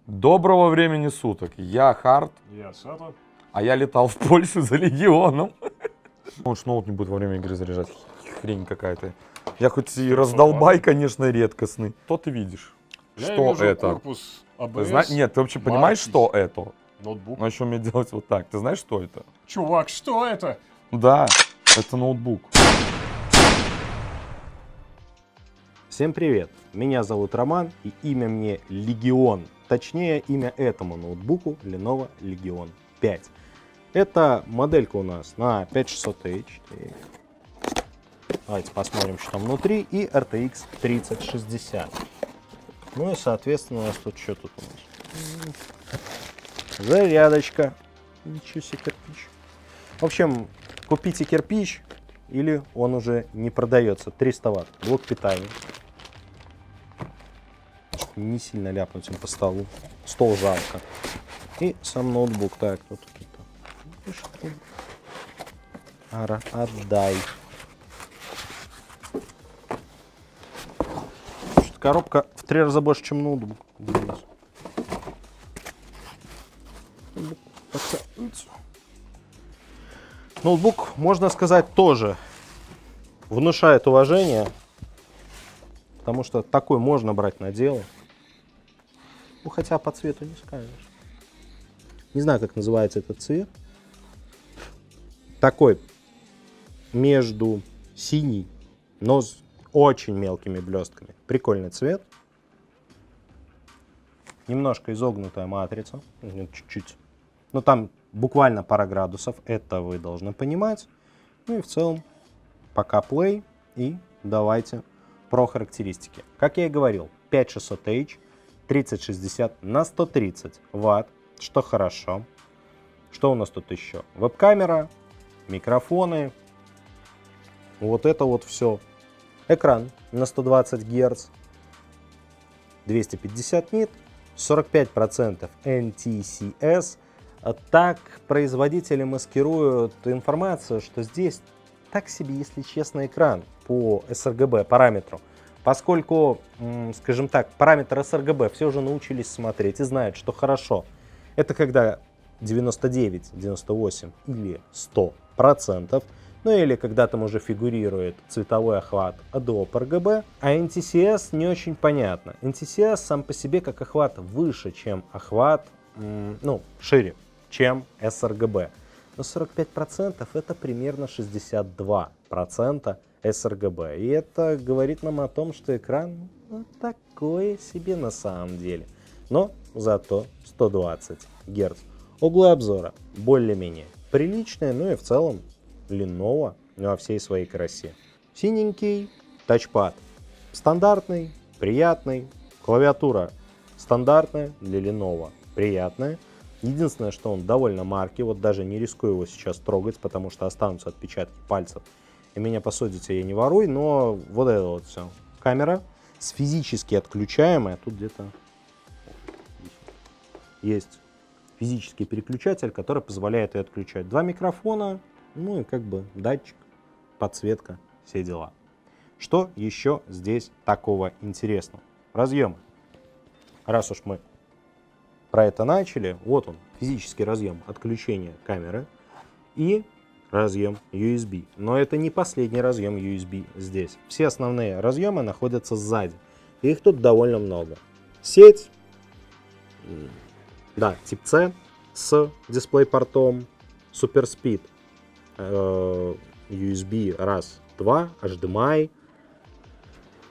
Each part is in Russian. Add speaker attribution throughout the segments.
Speaker 1: Доброго времени суток. Я Хард,
Speaker 2: Я Сато.
Speaker 1: а я летал в Польшу за Легионом. Он ж ноут не будет во время игры заряжать. Хрень какая-то. Я хоть и раздолбай, конечно, редкостный. Что ты видишь?
Speaker 2: Я
Speaker 1: Что
Speaker 2: вижу
Speaker 1: это?
Speaker 2: корпус АБС.
Speaker 1: Нет, ты вообще понимаешь,
Speaker 2: марки,
Speaker 1: что это?
Speaker 2: Ноутбук.
Speaker 1: Ну, еще мне делать вот так. Ты знаешь, что это?
Speaker 2: Чувак, что это?
Speaker 1: Да, это ноутбук.
Speaker 3: Всем привет! Меня зовут Роман и имя мне Легион. Точнее, имя этому ноутбуку Lenovo Legion 5. Это моделька у нас на 5600H. Давайте посмотрим, что там внутри. И RTX 3060. Ну и, соответственно, у нас тут что тут у нас? Зарядочка. Ничего себе, кирпич. В общем, купите кирпич, или он уже не продается. 300 Вт. Блок питания. Не сильно ляпнуть им по столу. Стол жалко. И сам ноутбук. Так, вот тут. Ара, отдай. Коробка в 3 раза больше, чем ноутбук. Ноутбук, можно сказать, тоже внушает уважение, потому что такой можно брать на дело. Ну, хотя по цвету не скажешь. Не знаю, как называется этот цвет. Такой между синий, но с очень мелкими блестками. Прикольный цвет. Немножко изогнутая матрица. Чуть-чуть. Но там буквально пара градусов. Это вы должны понимать. Ну и в целом пока play. И давайте про характеристики. Как я и говорил, 5600H, 3060 на 130 Вт, что хорошо. Что у нас тут еще? Веб-камера, микрофоны, вот это вот все. Экран на 120 Гц, 250 нит, 45% NTCS. Так производители маскируют информацию, что здесь так себе, если честно, экран по sRGB параметру. Поскольку, скажем так, параметр sRGB все уже научились смотреть и знают, что хорошо. Это когда 99, 98 или 100%. Ну или когда там уже фигурирует цветовой охват Adobe RGB. А NTCS не очень понятно. NTCS сам по себе как охват выше, чем охват, шире, чем sRGB. Но 45% это примерно 62% sRGB. И это говорит нам о том, что экран такое себе на самом деле. Но зато 120 Гц. Углы обзора более-менее приличные, ну и в целом Lenovo во всей своей красе. Синенький тачпад. Стандартный, приятный. Клавиатура стандартная для Lenovo. Приятная. Единственное, что он довольно марки. Вот даже не рискую его сейчас трогать, потому что останутся отпечатки пальцев. И меня посудите, я не воруй, но вот это вот все. Камера с физически отключаемая. Тут где-то есть физический переключатель, который позволяет ее отключать. 2 микрофона, ну и как бы датчик, подсветка, все дела. Что еще здесь такого интересного? Разъемы. Раз уж мы про это начали, вот он, физический разъем отключения камеры и разъем USB. Но это не последний разъем USB здесь. Все основные разъемы находятся сзади. Их тут довольно много. Сеть, да, тип C с DisplayPort, SuperSpeed, USB раз, 2, HDMI,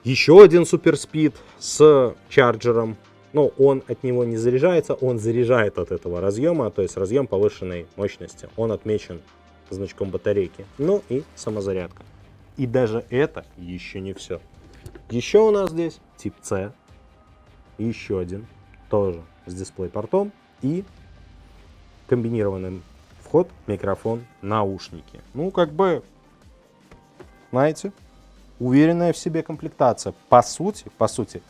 Speaker 3: еще один SuperSpeed с чарджером. Но он от него не заряжается, он заряжает от этого разъема, то есть разъем повышенной мощности. Он отмечен значком батарейки. Ну и самозарядка. И даже это еще не все. Еще у нас здесь тип C, еще один, тоже с DisplayPort и комбинированный вход, микрофон, наушники. Ну, как бы, знаете, уверенная в себе комплектация. По сути,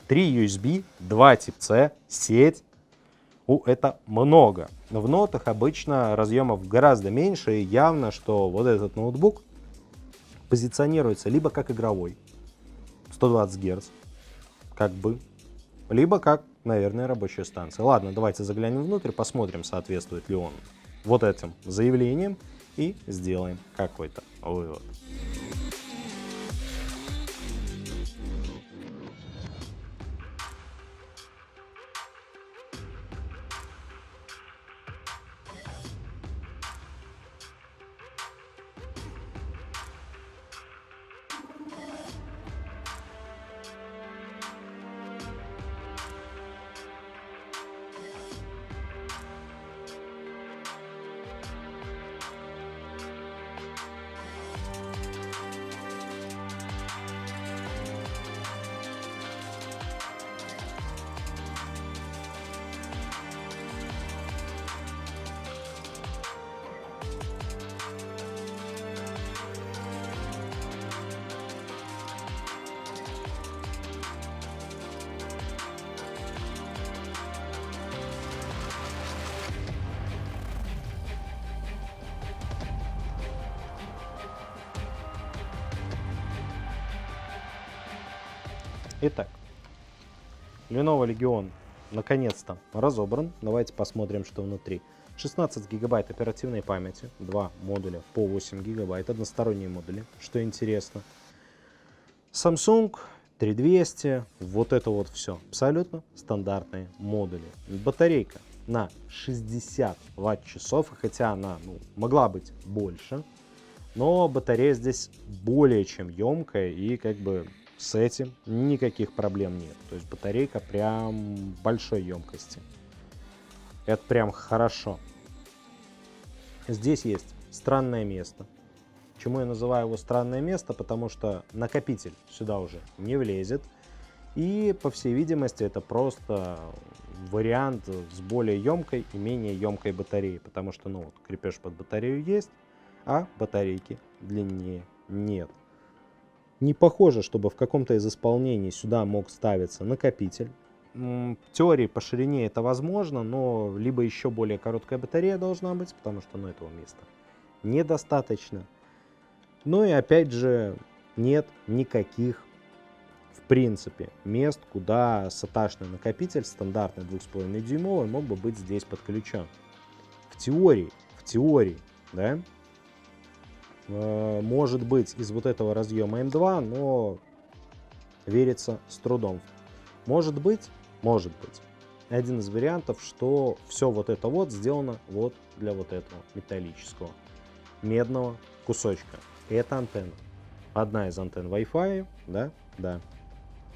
Speaker 3: 3 USB, 2 тип C, сеть. Это много. Но в нотах обычно разъемов гораздо меньше, и явно, что вот этот ноутбук позиционируется либо как игровой, 120 Гц, как бы, либо как наверное, рабочая станция. Ладно, давайте заглянем внутрь, посмотрим, соответствует ли он вот этим заявлениям и сделаем какой-то вывод. Итак, Lenovo Legion наконец-то разобран. Давайте посмотрим, что внутри. 16 гигабайт оперативной памяти, 2 модуля по 8 гигабайт, односторонние модули, что интересно. Samsung 3200, вот это вот все, абсолютно стандартные модули. Батарейка на 60 ватт-часов, хотя она могла быть больше, но батарея здесь более чем емкая, и как бы с этим никаких проблем нет. То есть батарейка прям большой емкости. Это прям хорошо. Здесь есть странное место. Почему я называю его странное место? Потому что накопитель сюда уже не влезет. И, по всей видимости, это просто вариант с более емкой и менее емкой батареей. Потому что, вот, крепеж под батарею есть, а батарейки длиннее нет. Не похоже, чтобы в каком-то из исполнений сюда мог ставиться накопитель. В теории по ширине это возможно, но либо еще более короткая батарея должна быть, потому что этого места недостаточно. Ну и опять же нет никаких, в принципе, мест, куда SATA-шный накопитель стандартный 2,5 дюймовый мог бы быть здесь подключен. В теории, да, может быть из вот этого разъема M2, но верится с трудом. Может быть, один из вариантов, что все вот это вот сделано вот для вот этого металлического медного кусочка. Это антенна. Одна из антенн Wi-Fi, да.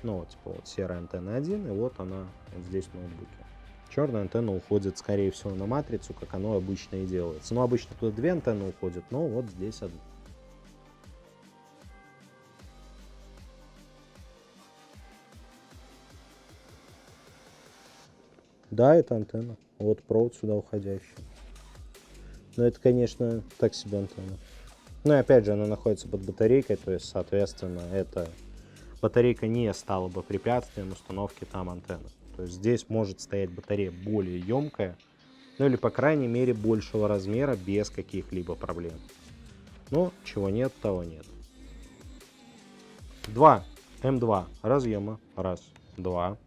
Speaker 3: Ну вот, типа вот серая антенна 1, и вот она вот здесь в ноутбуке. Черная антенна уходит, скорее всего, на матрицу, как оно обычно и делается. Ну, обычно туда две антенны уходят, но вот здесь одна. Да, это антенна. Вот провод сюда уходящий. Но это, конечно, так себе антенна. Ну и опять же, она находится под батарейкой, то есть, соответственно, эта батарейка не стала бы препятствием установки там антенны. То есть здесь может стоять батарея более емкая, ну или, по крайней мере, большего размера без каких-либо проблем. Но чего нет, того нет. Два M2 разъема. Раз, два.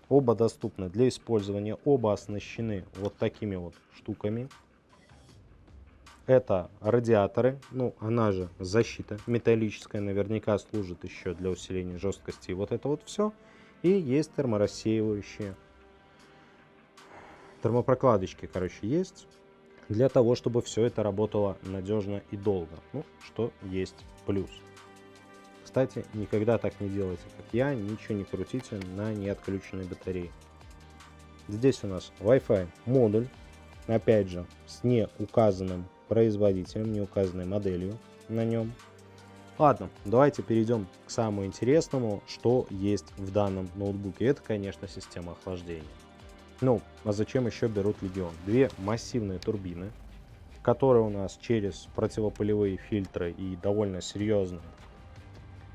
Speaker 3: Оба доступны для использования, оба оснащены вот такими вот штуками. Это радиаторы, она же защита металлическая, наверняка служит еще для усиления жесткости. И вот это вот все. И есть терморассеивающие. Термопрокладочки, есть. Для того, чтобы все это работало надежно и долго. Что есть плюс. Кстати, никогда так не делайте, как я. Ничего не крутите на неотключенной батарее. Здесь у нас Wi-Fi модуль. Опять же, с неуказанным производителем, неуказанной моделью на нем. Ладно, давайте перейдем к самому интересному, что есть в данном ноутбуке. Это, конечно, система охлаждения. А зачем еще берут Legion? Две массивные турбины, которые у нас через противопылевые фильтры и довольно серьезные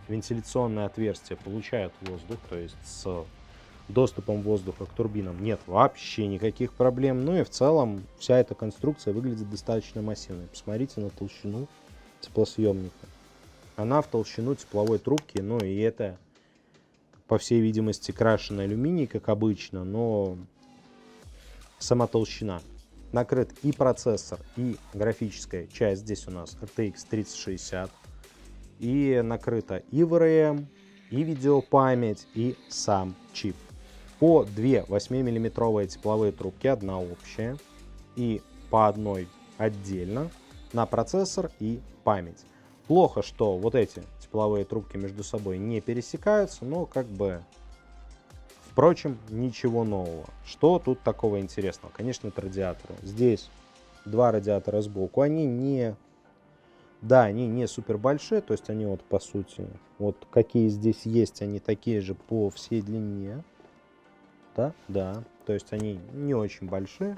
Speaker 3: вентиляционные отверстия получают воздух, то есть с доступом воздуха к турбинам нет вообще никаких проблем. Ну и в целом вся эта конструкция выглядит достаточно массивной. Посмотрите на толщину теплосъемника. Она в толщину тепловой трубки, и это по всей видимости, крашеный алюминий, как обычно, но сама толщина. Накрыт и процессор, и графическая часть. Здесь у нас RTX 3060. И накрыто и VRM, и видеопамять, и сам чип. По 2 8-мм тепловые трубки, одна общая, и по одной отдельно на процессор и память. Плохо, что вот эти тепловые трубки между собой не пересекаются, но как бы, впрочем, ничего нового. Что тут такого интересного? Конечно, это радиаторы. Здесь два радиатора сбоку, они не супер большие, то есть они вот по сути, вот какие здесь есть, они такие же по всей длине. Да, то есть они не очень большие,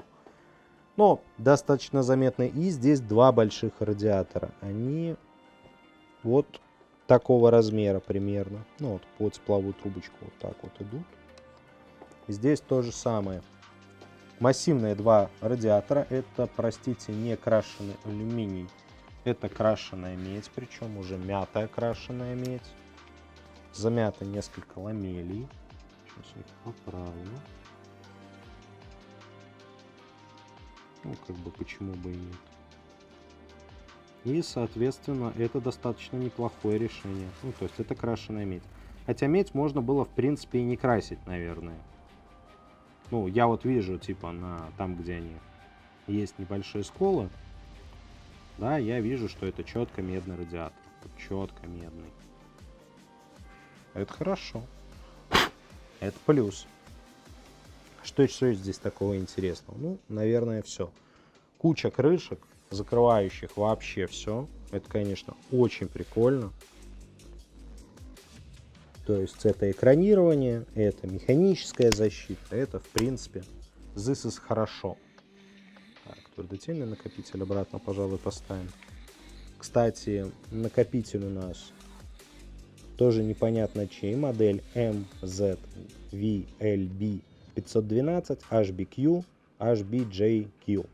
Speaker 3: но достаточно заметны. И здесь два больших радиатора. Они вот такого размера примерно. Ну вот по тепловую трубочку вот так вот идут. Здесь то же самое. Массивные два радиатора. Это, простите, не крашеный алюминий. Это крашеная медь, причем уже мятая крашеная медь. Замято несколько ламелей. Сейчас я их поправлю. Ну, как бы, почему бы и нет. И, соответственно, это достаточно неплохое решение. Ну, то есть это крашеная медь. Хотя медь можно было, в принципе, и не красить, наверное. Ну, я вот вижу, типа, там, где они есть небольшие сколы, да, я вижу, что это четко медный радиатор. Четко медный. Это хорошо. Это плюс. Что еще здесь такого интересного? Ну, наверное, все. Куча крышек, закрывающих вообще все. Это, конечно, очень прикольно. То есть это экранирование, это механическая защита, это, в принципе, this is хорошо. Так, твердотельный накопитель обратно, пожалуй, поставим. Кстати, накопитель у нас тоже непонятно чей. Модель MZVLB512 HBQ HBJQ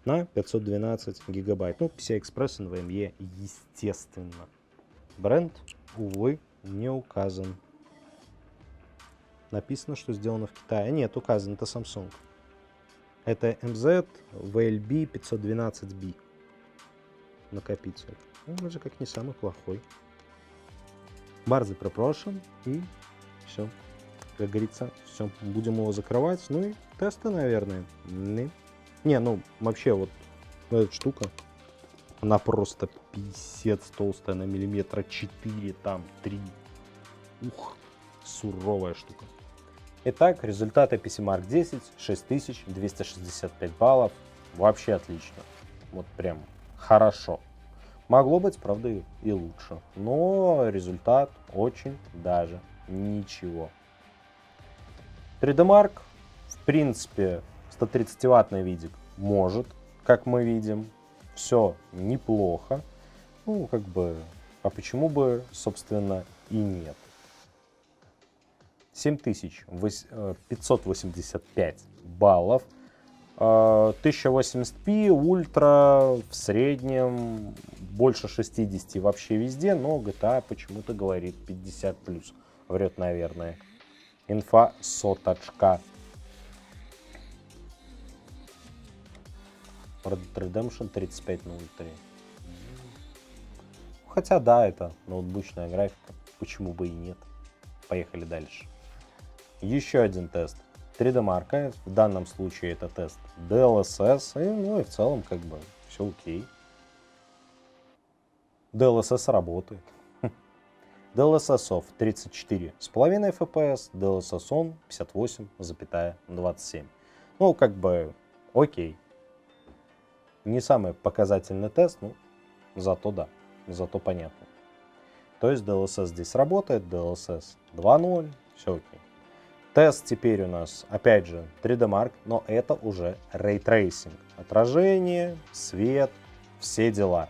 Speaker 3: на 512 гигабайт. Ну, PCI-Express NVMe, естественно. Бренд, увы, не указан. Написано, что сделано в Китае. Нет, указан, это Samsung. Это MZVLB512B накопитель. Он даже как не самый плохой. Bardzo проproszam и все. Как говорится, все. Будем его закрывать. Ну и тесты, наверное. Не, ну вообще вот эта штука, она просто писец толстая, на миллиметра 4, там 3. Ух, суровая штука. Итак, результаты PC-Mark 10, 6265 баллов. Вообще отлично. Вот прям хорошо. Могло быть, правда, и лучше. Но результат очень даже ничего. 3D Mark, в принципе, 130-ваттный видик может, как мы видим. Все неплохо. Ну, как бы, а почему бы, собственно, и нет. 7585 баллов. 1080p, ультра, в среднем больше 60 вообще везде, но GTA почему-то говорит 50+. Врет, наверное. Инфа соточка. Red Dead Redemption 3503. Хотя да, это ноутбучная графика. Почему бы и нет. Поехали дальше. Еще один тест 3D Mark. В данном случае это тест DLSS. И, ну и в целом как бы все окей. DLSS работает. DLSS off 34,5 FPS. DLSS on 58,27. Ну как бы окей. Не самый показательный тест, но зато да. Зато понятно. То есть DLSS здесь работает. DLSS 2.0. Все окей. Тест теперь у нас, опять же, 3D Mark, но это уже Ray Tracing. Отражение, свет, все дела.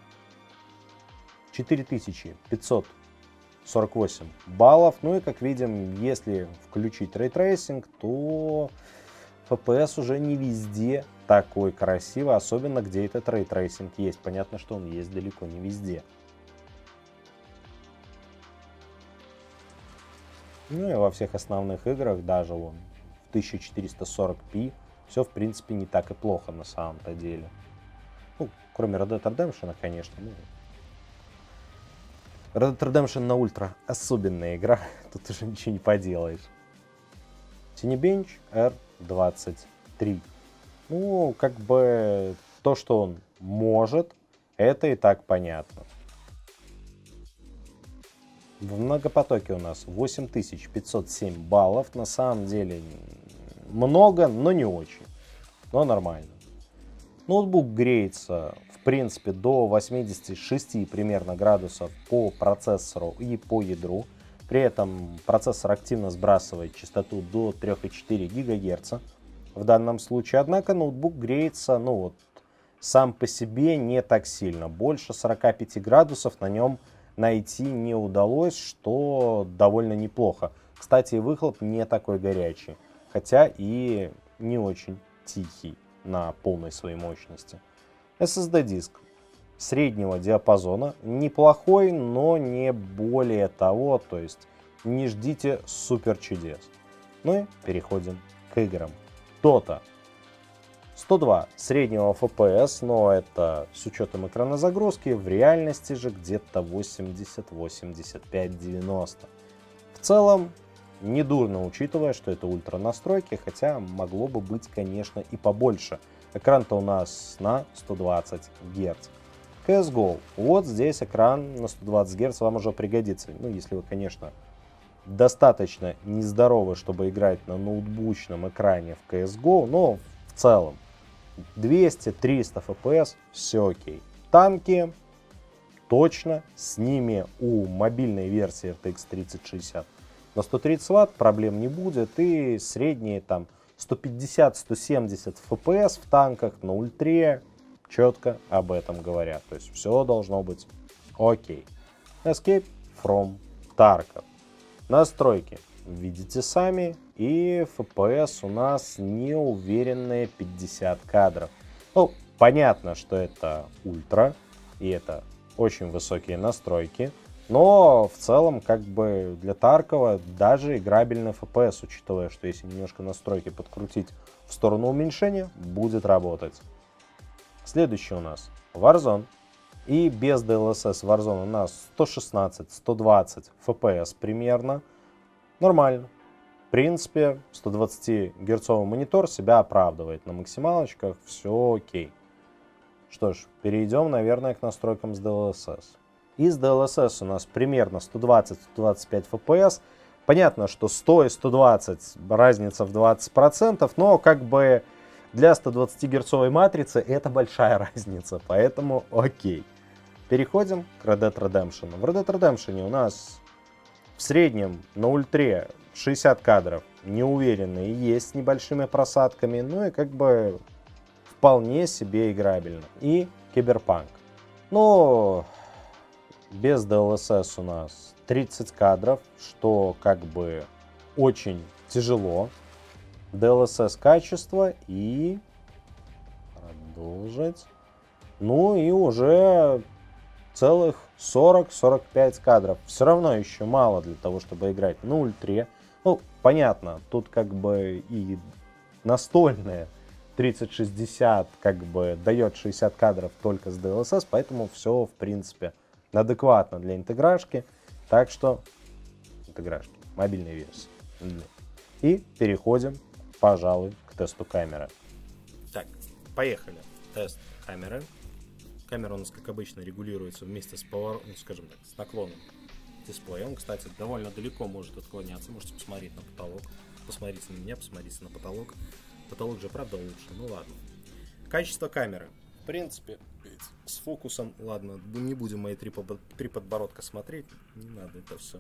Speaker 3: 4548 баллов. Ну и как видим, если включить Ray Tracing, то FPS уже не везде такой красивый, особенно где этот Ray Tracing есть. Понятно, что он есть далеко не везде. Ну и во всех основных играх, даже вон в 1440p, все в принципе не так и плохо на самом-то деле. Ну, кроме Red Dead Redemption, конечно. Ну, Red Dead Redemption на ультра особенная игра, тут уже ничего не поделаешь. Cinebench R23. Ну, как бы то, что он может, это и так понятно. В многопотоке у нас 8507 баллов. На самом деле много, но не очень. Но нормально. Ноутбук греется, в принципе, до 86 примерно градусов по процессору и по ядру. При этом процессор активно сбрасывает частоту до 3,4 ГГц. В данном случае, однако, ноутбук греется, ну вот, сам по себе не так сильно. Больше 45 градусов на нем найти не удалось, что довольно неплохо. Кстати, выхлоп не такой горячий, хотя и не очень тихий на полной своей мощности. SSD-диск среднего диапазона, неплохой, но не более того, то есть не ждите супер чудес. Ну и переходим к играм. Dota 102 среднего FPS, но это с учетом экранозагрузки, в реальности же где-то 80, 85, 90. В целом, недурно, учитывая, что это ультра настройки, хотя могло бы быть, конечно, и побольше. Экран-то у нас на 120 Гц. CSGO. Вот здесь экран на 120 Гц вам уже пригодится. Ну, если вы, конечно, достаточно нездоровы, чтобы играть на ноутбучном экране в CSGO, но в целом 200-300 FPS, все окей. Танки, точно, с ними у мобильной версии RTX 3060 на 130 Вт проблем не будет, и средние там 150-170 FPS в танках на ультре четко об этом говорят. То есть все должно быть окей. Escape from Tarkov. Настройки видите сами, и FPS у нас неуверенные 50 кадров. Ну, понятно, что это ультра, и это очень высокие настройки, но в целом, как бы для Таркова даже играбельный FPS, учитывая, что если немножко настройки подкрутить в сторону уменьшения, будет работать. Следующий у нас Warzone. И без DLSS Warzone у нас 116-120 FPS примерно. Нормально. В принципе, 120 герцовый монитор себя оправдывает. На максималочках все окей. Что ж, перейдем, наверное, к настройкам с DLSS. Из DLSS у нас примерно 120-125 FPS. Понятно, что 100 и 120 разница в 20%, но как бы для 120 герцовой матрицы это большая разница, поэтому окей. Переходим к Red Dead Redemption. В Red Dead Redemption у нас в среднем на ультре 60 кадров неуверенные есть с небольшими просадками, ну и как бы вполне себе играбельно. И Киберпанк. Ну, без DLSS у нас 30 кадров, что как бы очень тяжело. DLSS качество и продолжить. Ну и уже целых 40-45 кадров. Все равно еще мало для того, чтобы играть на ультре. Ну, понятно, тут как бы и настольная 3060 как бы дает 60 кадров только с DLSS, поэтому все в принципе адекватно для интеграшки. Так что интеграшки, мобильной версии. И переходим, пожалуй, к тесту камеры. Так, поехали. Тест камеры. Камера у нас, как обычно, регулируется вместе с поворотом, ну, скажем так, с наклоном дисплея. Он, кстати, довольно далеко может отклоняться. Можете посмотреть на потолок. Посмотрите на меня, посмотрите на потолок. Потолок же, правда, лучше. Ну ладно. Качество камеры. В принципе, с фокусом, ладно, не будем мои три подбородка смотреть. Не надо, это все.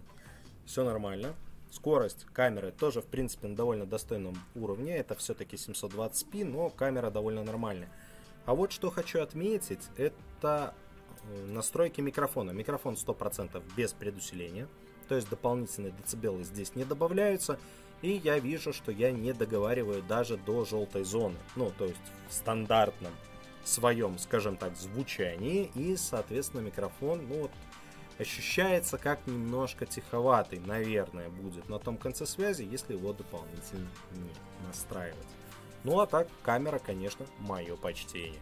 Speaker 3: Все нормально. Скорость камеры тоже, в принципе, на довольно достойном уровне. Это все-таки 720p, но камера довольно нормальная. А вот что хочу отметить, это настройки микрофона. Микрофон 100% без предусиления, то есть дополнительные децибелы здесь не добавляются. И я вижу, что я не договариваю даже до желтой зоны. Ну, то есть в стандартном своем, скажем так, звучании. И, соответственно, микрофон, ну вот, ощущается как немножко тиховатый, наверное, будет на том конце связи, если его дополнительно не настраивать. Ну а так, камера, конечно, мое почтение.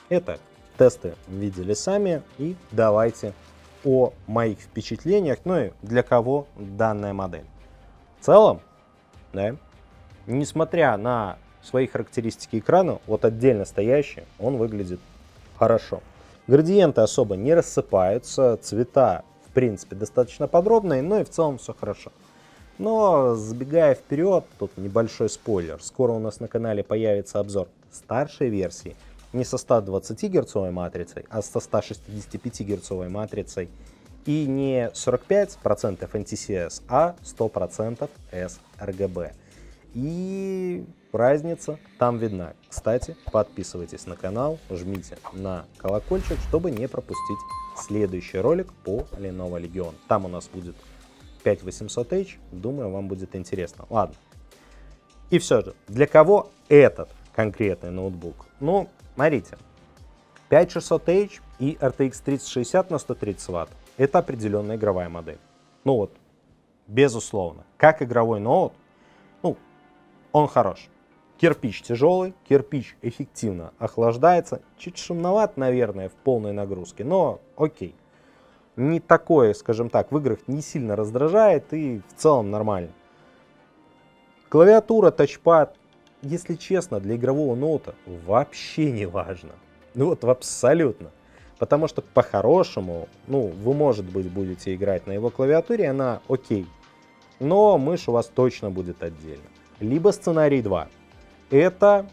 Speaker 3: Итак, тесты видели сами, и давайте о моих впечатлениях, ну и для кого данная модель. В целом, да, несмотря на свои характеристики экрана, вот отдельно стоящий, он выглядит хорошо. Градиенты особо не рассыпаются, цвета, в принципе, достаточно подробные, но и в целом все хорошо. Но, забегая вперед, тут небольшой спойлер. Скоро у нас на канале появится обзор старшей версии, не со 120 герцовой матрицей, а со 165 герцовой матрицей. И не 45% NTCS, а 100% sRGB. И разница там видна. Кстати, подписывайтесь на канал, жмите на колокольчик, чтобы не пропустить следующий ролик по Lenovo Legion. Там у нас будет 5800H, думаю, вам будет интересно. Ладно. И все же, для кого этот конкретный ноутбук? Ну, смотрите, 5600H и RTX 3060 на 130 Вт — это определенная игровая модель. Ну вот, безусловно, как игровой ноут, ну, он хорош. Кирпич тяжелый, кирпич эффективно охлаждается, чуть шумноват, наверное, в полной нагрузке, но окей. Не такое, скажем так, в играх не сильно раздражает и в целом нормально. Клавиатура, тачпад, если честно, для игрового ноута вообще не важно. Ну вот абсолютно. Потому что по-хорошему, ну, вы, может быть, будете играть на его клавиатуре, она окей. Но мышь у вас точно будет отдельно. Либо сценарий 2. Это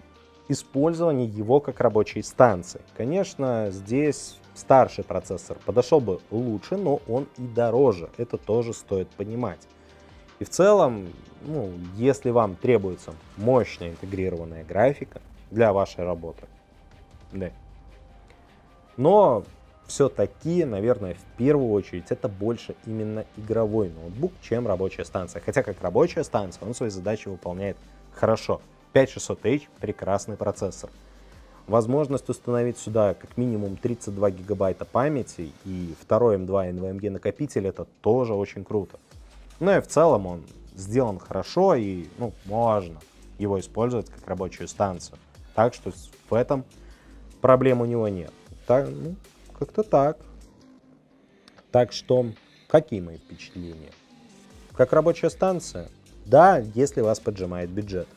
Speaker 3: использование его как рабочей станции. Конечно, здесь старший процессор подошел бы лучше, но он и дороже. Это тоже стоит понимать. И в целом, ну, если вам требуется мощная интегрированная графика для вашей работы, да. Но все-таки, наверное, в первую очередь это больше именно игровой ноутбук, чем рабочая станция. Хотя как рабочая станция он свои задачи выполняет хорошо. 5600H прекрасный процессор. Возможность установить сюда как минимум 32 гигабайта памяти и второй M2 NVMe накопитель — это тоже очень круто. Ну и в целом он сделан хорошо и, ну, можно его использовать как рабочую станцию. Так что в этом проблем у него нет. Так, ну, как-то так. Так что, какие мои впечатления? Как рабочая станция? Да, если вас поджимает бюджет.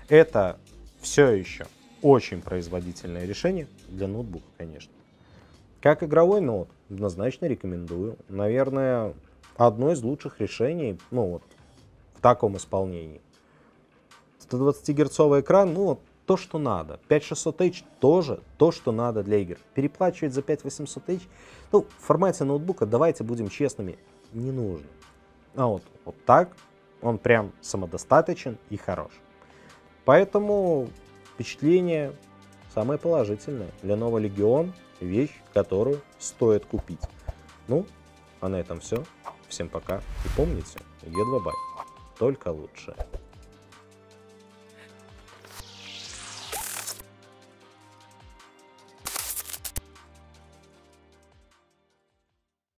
Speaker 3: Это все еще очень производительное решение для ноутбука, конечно. Как игровой ноут, однозначно рекомендую. Наверное, одно из лучших решений, ну вот, в таком исполнении. 120-герцовый экран, ну вот, то, что надо. 5600H тоже то, что надо для игр. Переплачивать за 5800H, ну, в формате ноутбука, давайте будем честными, не нужно. А вот так он прям самодостаточен и хорош. Поэтому впечатление самое положительное. Lenovo Legion — вещь, которую стоит купить. Ну, а на этом все. Всем пока. И помните, E2 Buy. Только лучшее.